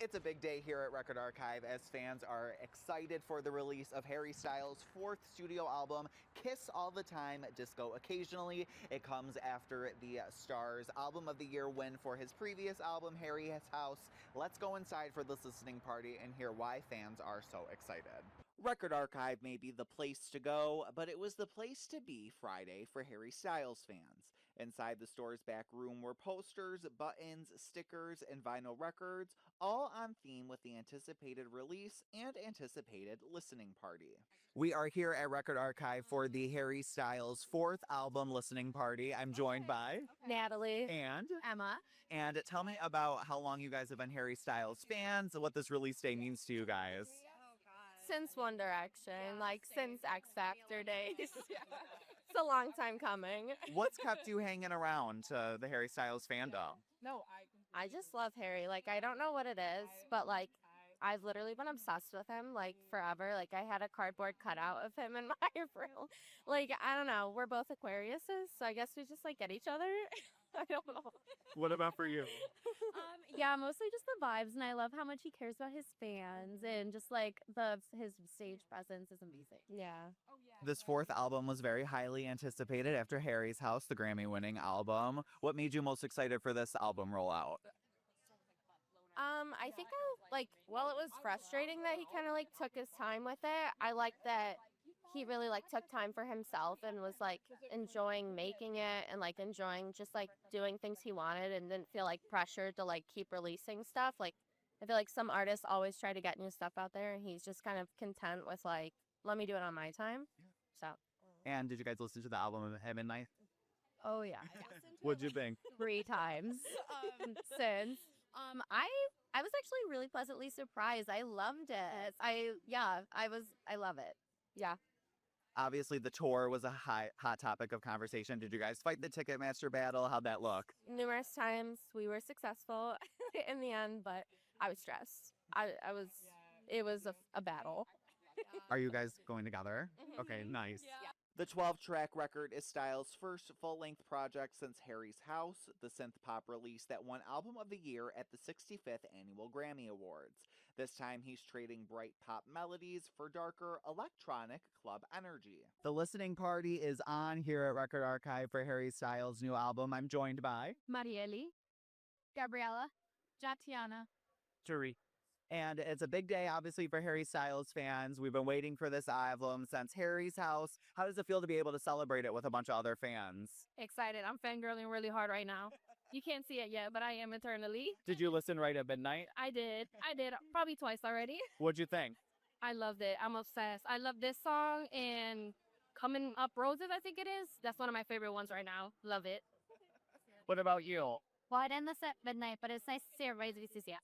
It's a big day here at Record Archive as fans are excited for the release of Harry Styles' fourth studio album, Kiss All the Time, Disco Occasionally. It comes after the Star's Album of the Year win for his previous album, Harry's House. Let's go inside for this listening party and hear why fans are so excited. Record Archive may be the place to go, but it was the place to be Friday for Harry Styles fans. Inside the store's back room were posters, buttons, stickers, and vinyl records, all on theme with the anticipated release and anticipated listening party. We are here at Record Archive for the Harry Styles fourth album listening party. I'm joined by Natalie and Emma. And tell me about how long you guys have been Harry Styles fans and what this release day means to you guys. Since One Direction, like since X Factor days. It's a long time coming. What's kept you hanging around to the Harry Styles fandom? I just love Harry. Like, I don't know what it is, but like, I've literally been obsessed with him like forever. Like, I had a cardboard cutout of him in my room. Like, I don't know. We're both Aquariuses, so I guess we just like get each other. I don't know. What about for you? Yeah, mostly just the vibes, and I love how much he cares about his fans, and just like his stage presence is amazing. Yeah. This fourth album was very highly anticipated after Harry's House, the Grammy-winning album. What made you most excited for this album rollout? I think while it was frustrating that he kind of like took his time with it, I liked that he really like took time for himself and was like enjoying making it and like enjoying just like doing things he wanted and didn't feel like pressured to like keep releasing stuff. Like, I feel like some artists always try to get new stuff out there, and he's just kind of content with like, let me do it on my time. So. And did you guys listen to the album at midnight? Oh yeah, What'd you think? 3 times since. I was actually really pleasantly surprised. I loved it. I love it. Yeah. Obviously, the tour was a hot topic of conversation. Did you guys fight the Ticketmaster battle? How'd that look? Numerous times we were successful in the end, but I was stressed. It was a battle. Are you guys going together? Okay, nice. Yeah. The 12-track record is Styles' first full-length project since Harry's House, the synth-pop release that won Album of the Year at the 65th Annual Grammy Awards. This time he's trading bright pop melodies for darker electronic club energy. The listening party is on here at Record Archive for Harry Styles' new album. I'm joined by Marieli, Gabriella, Jatiana, Turi. And it's a big day, obviously, for Harry Styles fans. We've been waiting for this album since Harry's House. How does it feel to be able to celebrate it with a bunch of other fans? excited. I'm fangirling really hard right now. You can't see it yet, but I am eternally. Did you listen right at midnight? I did probably twice already. What'd you think? I loved it. I'm obsessed. I love this song and Coming Up Roses, I think it is. That's one of my favorite ones right now. Love it. What about you? Well, I didn't listen at midnight, but it's nice to see everybody's voices. Yeah.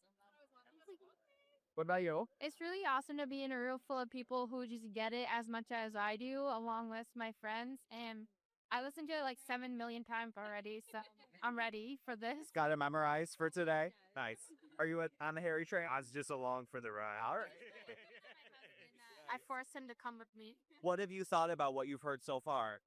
What about you? It's really awesome to be in a room full of people who just get it as much as I do, along with my friends. And I listened to it like 7 million times already, so I'm ready for this. Got it memorized for today? Nice. Are you on the Harry train? I was just along for the ride. All right. I forced him to come with me. What have you thought about what you've heard so far?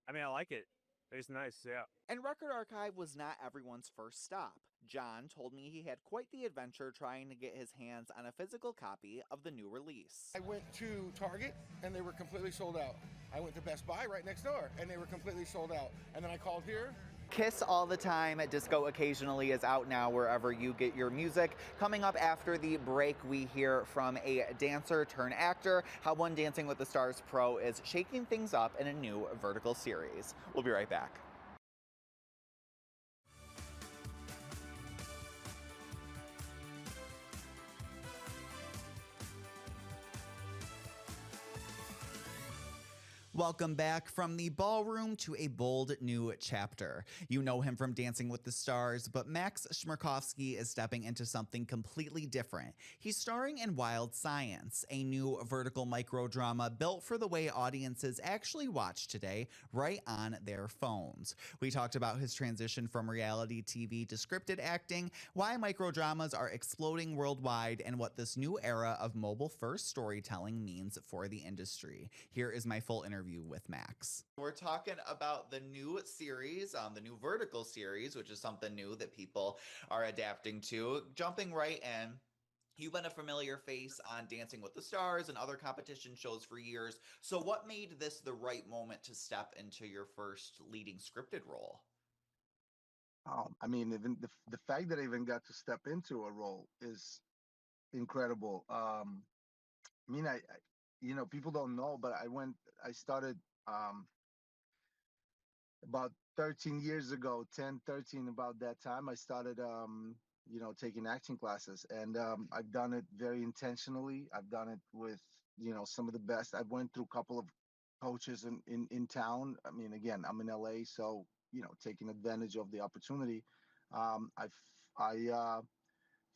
I mean, I like it. It's nice, yeah. And Record Archive was not everyone's first stop. John told me he had quite the adventure trying to get his hands on a physical copy of the new release. I went to Target and they were completely sold out. I went to Best Buy right next door and they were completely sold out. And then I called here. Kiss All the Time, Disco Occasionally is out now wherever you get your music. Coming up after the break, we hear from a dancer turned actor how one Dancing with the Stars pro is shaking things up in a new vertical series. We'll be right back. Welcome back from the ballroom to a bold new chapter. You know him from Dancing with the Stars, but Maksim Chmerkovskiy is stepping into something completely different. He's starring in Wild Science, a new vertical microdrama built for the way audiences actually watch today, right on their phones. We talked about his transition from reality TV to scripted acting, why microdramas are exploding worldwide, and what this new era of mobile-first storytelling means for the industry. Here is my full interview with Max. We're talking about the new series, the new vertical series, which is something new that people are adapting to. Jumping right in, You've been a familiar face on Dancing with the Stars and other competition shows for years. So, what made this the right moment to step into your first leading scripted role? I mean, even the fact that I even got to step into a role is incredible. I mean, people don't know, but I started um, about 13 years ago, 10, 13, about that time, I started, taking acting classes. And I've done it very intentionally. I've done it with, some of the best. I went through a couple of coaches in town. I mean, again, I'm in LA, so, taking advantage of the opportunity. I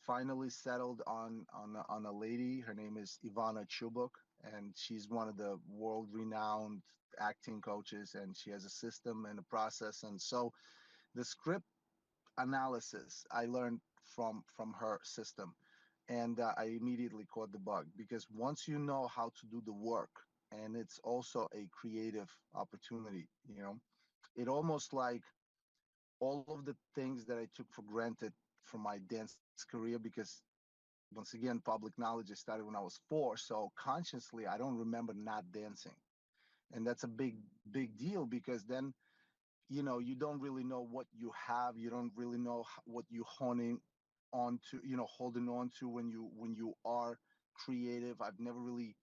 finally settled on a lady. Her name is Ivana Chubuk, and she's one of the world renowned acting coaches, and she has a system and a process. And so the script analysis I learned from her system, and I immediately caught the bug, because once you know how to do the work, and it's also a creative opportunity, it almost like all of the things that I took for granted from my dance career, because once again, public knowledge, I started when I was 4. So consciously, I don't remember not dancing. And that's a big deal, because then, you don't really know what you have. You don't really know what you holding on to when you are creative. I've never really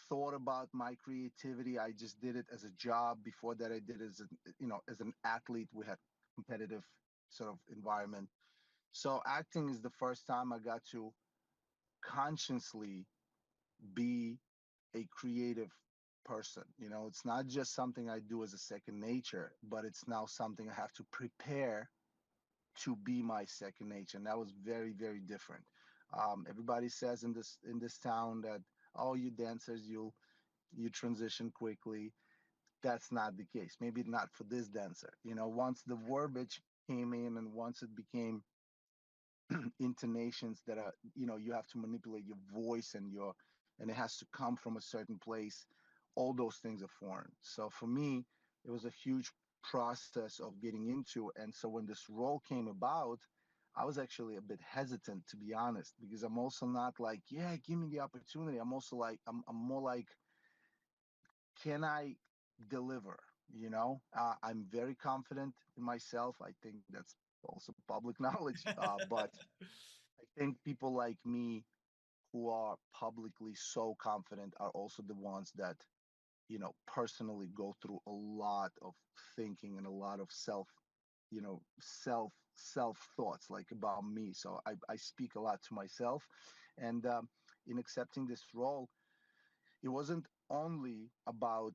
thought about my creativity. I just did it as a job. Before that, I did it as an athlete. We had competitive sort of environment. So acting is the first time I got to consciously be a creative person. It's not just something I do as a second nature, but it's now something I have to prepare to be my second nature. And that was very, very different. Everybody says in this town that, oh, you dancers, you transition quickly. That's not the case. Maybe not for this dancer. Once the verbiage came in, and once it became intonations that are, you have to manipulate your voice, and it has to come from a certain place, all those things are foreign. So for me, it was a huge process of getting into. And so when this role came about, I was actually a bit hesitant, to be honest, because I'm also not like, yeah, give me the opportunity. I'm also like, I'm more like, can I deliver? I'm very confident in myself. I think that's also public knowledge. But I think people like me, who are publicly so confident, are also the ones that, personally go through a lot of thinking and a lot of self thoughts, like, about me. So I speak a lot to myself. And in accepting this role, it wasn't only about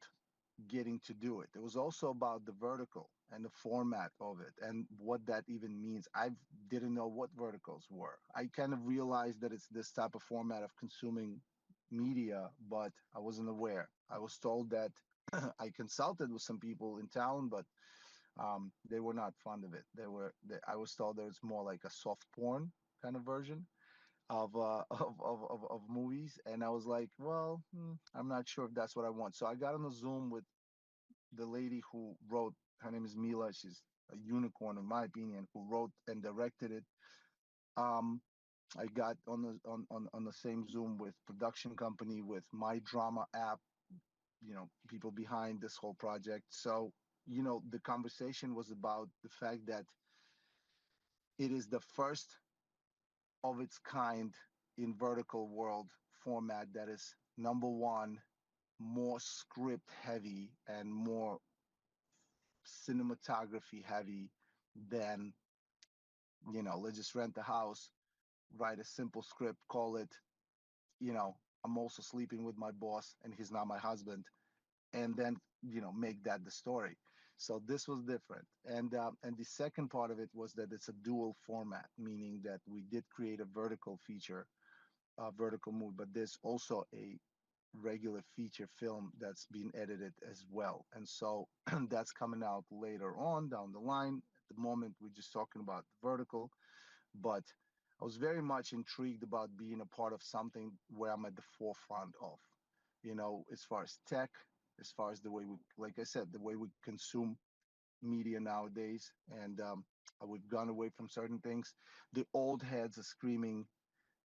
getting to do it. It was also about the vertical and the format of it and what that even means. I didn't know what verticals were. I kind of realized that it's this type of format of consuming media, but I wasn't aware. I was told that I consulted with some people in town, but they were not fond of it. I was told that it's more like a soft porn kind of version of of movies, and I was like, well, I'm not sure if that's what I want. So I got on a Zoom with the lady who wrote. Her name is Mila. She's a unicorn, in my opinion, who wrote and directed it. Um, I got on the same Zoom with production company, with my drama app, people behind this whole project. So, the conversation was about the fact that it is the first of its kind in vertical world format that is, number one, more script heavy and more cinematography heavy than, let's just rent a house, write a simple script, call it, I'm also sleeping with my boss and he's not my husband, and then, make that the story. So this was different. And the second part of it was that it's a dual format, meaning that we did create a vertical feature, a vertical movie, but there's also a regular feature film that's being edited as well. And so that's coming out later on down the line. At the moment, we're just talking about the vertical, but I was very much intrigued about being a part of something where I'm at the forefront of, as far as tech, as far as the way we, like I said, the way we consume media nowadays. And we've gone away from certain things. The old heads are screaming,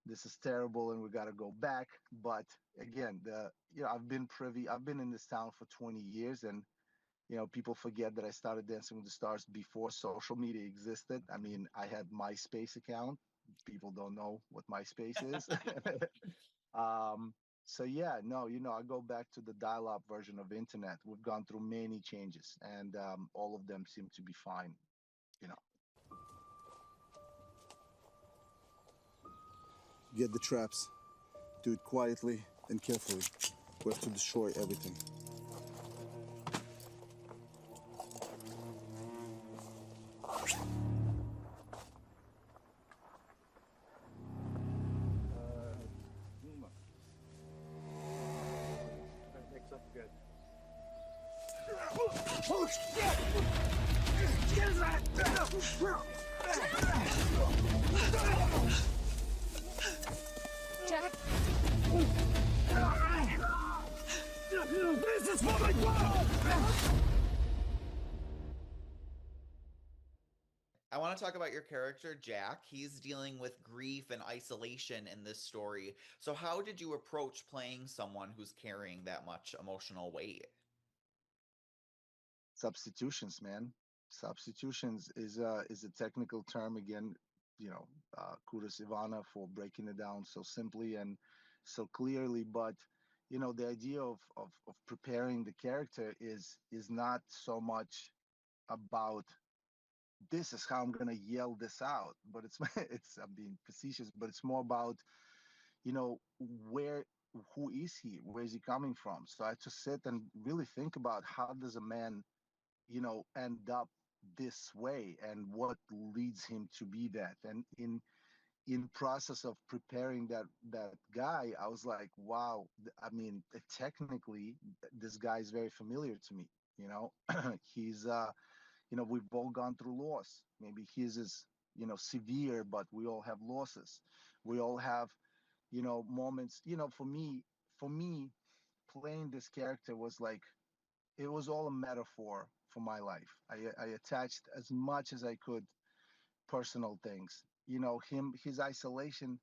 this is terrible and we got to go back. But again, I've been in this town for 20 years, and people forget that I started Dancing with the Stars before social media existed. I mean, I had MySpace account. People don't know what MySpace is. um, so yeah, no, I go back to the dial-up version of internet. We've gone through many changes, and all of them seem to be fine. You know. Get the traps. Do it quietly and carefully. We have to destroy everything. Mix up good. Jack. This is for my God! I want to talk about your character, Jack. He's dealing with grief and isolation in this story. So, how did you approach playing someone who's carrying that much emotional weight? Substitutions, man. Substitutions is a technical term. Again, kudos Ivana for breaking it down so simply and so clearly. But the idea of preparing the character is not so much about this is how I'm gonna yell this out, but it's I'm being facetious, but it's more about where who is he, where is he coming from. So I had to sit and really think about how does a man end up this way and what leads him to be that. And in process of preparing that guy, I was like, wow, I mean, technically this guy is very familiar to me. He's we've all gone through loss. Maybe his is severe, but we all have losses. We all have moments. For me playing this character was like, it was all a metaphor for my life. I attached as much as I could personal things. His isolation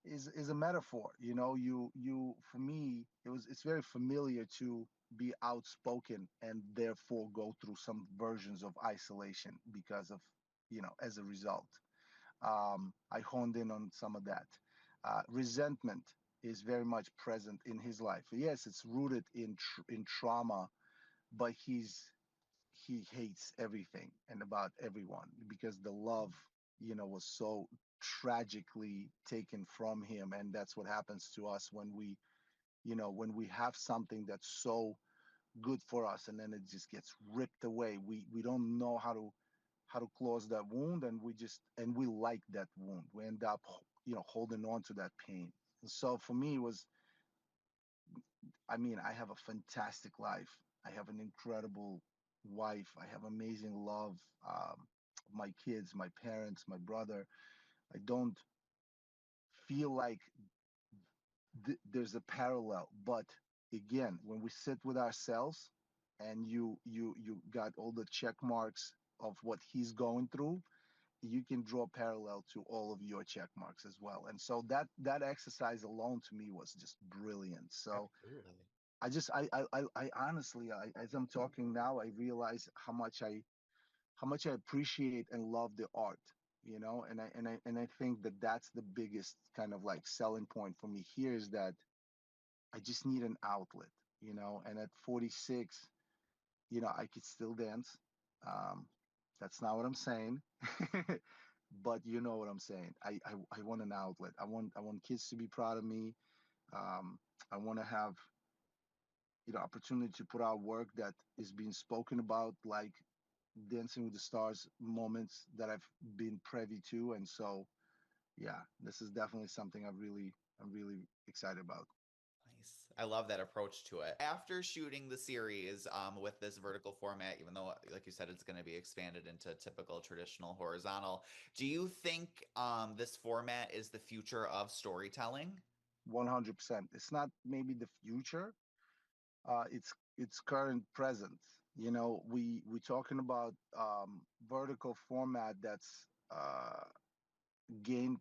is a metaphor. For me, it's very familiar to be outspoken and therefore go through some versions of isolation because of as a result. I honed in on some of that. Resentment is very much present in his life. Yes, it's rooted in trauma, but he hates everything and about everyone because the love was so tragically taken from him. And that's what happens to us when we have something that's so good for us and then it just gets ripped away. We don't know how to close that wound, and we like that wound. We end up holding on to that pain. And so for me, it was, I mean, I have a fantastic life. I have an incredible wife. I have amazing love. My kids, my parents, my brother. I don't feel like there's a parallel. But again, when we sit with ourselves and you got all the check marks of what he's going through, you can draw parallel to all of your check marks as well. And so that exercise alone to me was just brilliant. So Absolutely. I honestly, as I'm talking now, I realize how much I appreciate and love the art, and I think that that's the biggest kind of like selling point for me here is that I just need an outlet, and at 46, I could still dance. Um, that's not what I'm saying, but you know what I'm saying. I want an outlet. I want kids to be proud of me. I want to have opportunity to put out work that is being spoken about, like Dancing with the Stars moments that I've been privy to. And so, yeah, this is definitely something I'm really excited about. Nice. I love that approach to it. After shooting the series with this vertical format, even though, like you said, it's going to be expanded into typical traditional horizontal, do you think this format is the future of storytelling? 100%. It's not maybe the future. It's current present. We talking about vertical format that's gained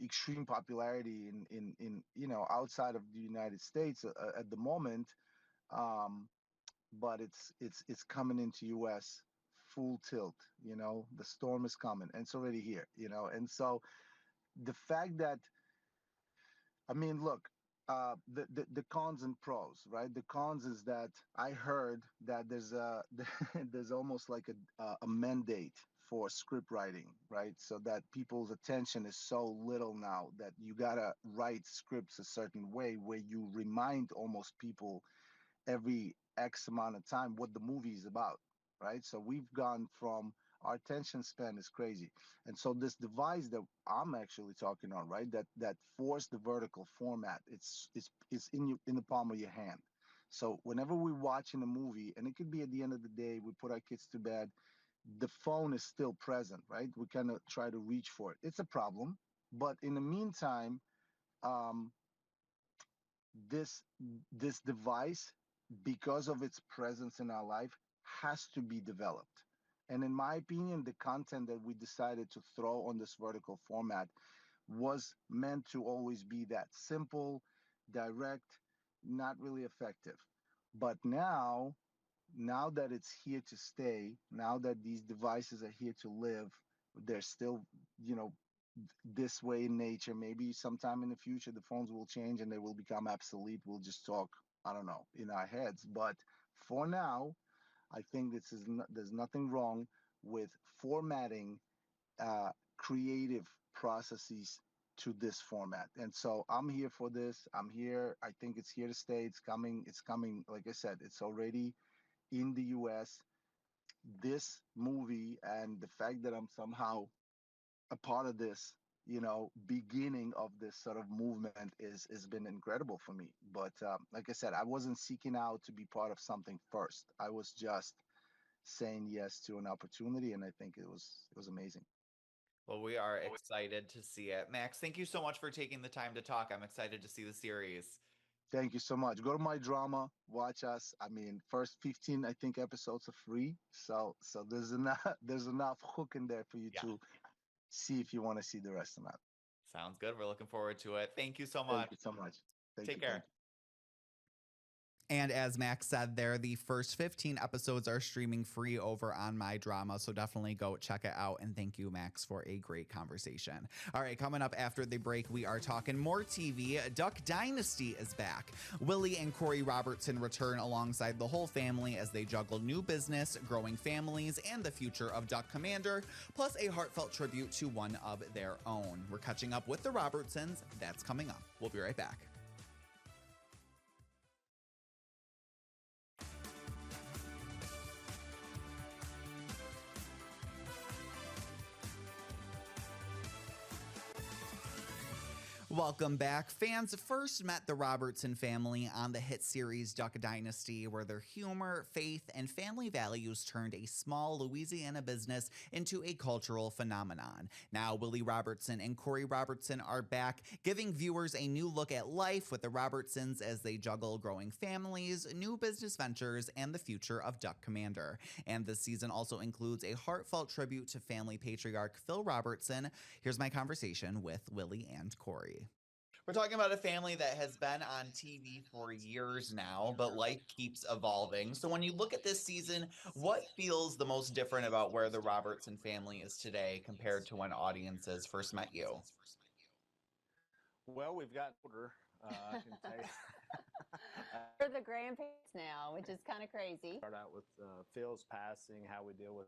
extreme popularity in outside of the United States at the moment. Um, but it's coming into US full tilt. The storm is coming, and it's already here. And so the fact that, I mean, look, the cons and pros, right? The cons is that I heard that there's there's almost like a mandate for script writing, right? So that people's attention is so little now that you gotta write scripts a certain way where you remind almost people every X amount of time what the movie is about, right? So we've gone from, our attention span is crazy, and so this device that I'm actually talking on, right, that forced the vertical format, it's in the palm of your hand. So whenever we're watching a movie, and it could be at the end of the day, we put our kids to bed, the phone is still present, right? We kind of try to reach for it. It's a problem, but in the meantime, um, this this device, because of its presence in our life, has to be developed. And in my opinion, the content that we decided to throw on this vertical format was meant to always be that simple, direct, not really effective. But now that it's here to stay, now that these devices are here to live, they're still, you know, this way in nature. Maybe sometime in the future, the phones will change and they will become obsolete. We'll just talk, I don't know, in our heads. But for now, I think there's nothing wrong with formatting creative processes to this format. And so I'm here for this. I'm here. I think it's here to stay. It's coming. It's coming. Like I said, it's already in the US. This movie and the fact that I'm somehow a part of this, beginning of this sort of movement is has been incredible for me. But like I said, I wasn't seeking out to be part of something first. I was just saying yes to an opportunity, and I think it was amazing. Well, we are excited to see it. Max, thank you so much for taking the time to talk. I'm excited to see the series. Thank you so much. Go to my drama, watch us. I mean, first 15, I think, episodes are free. So there's enough there's enough hook in there for you Yeah. to see if you want to see the rest or not. Sounds good. We're looking forward to it. Thank you so much. Thank you so much. Thank Take you. care. Thank you. And as Max said there, the first 15 episodes are streaming free over on My Drama, so definitely go check it out. And thank you, Max, for a great conversation. All right, coming up after the break, we are talking more TV. Duck Dynasty is back. Willie and Corey Robertson return alongside the whole family as they juggle new business, growing families, and the future of Duck Commander, plus a heartfelt tribute to one of their own. We're catching up with the Robertsons. That's coming up. We'll be right back. Welcome back. Fans first met the Robertson family on the hit series Duck Dynasty, where their humor, faith, and family values turned a small Louisiana business into a cultural phenomenon. Now, Willie Robertson and Corey Robertson are back, giving viewers a new look at life with the Robertsons as they juggle growing families, new business ventures, and the future of Duck Commander. And this season also includes a heartfelt tribute to family patriarch Phil Robertson. Here's my conversation with Willie and Corey. We're talking about a family that has been on TV for years now, but life keeps evolving. So when you look at this season, what feels the most different about where the Robertson family is today compared to when audiences first met you? Well, we've gotten older, I can tell you. We're the grandparents now, which is kind of crazy. Start out with Phil's passing, how we deal with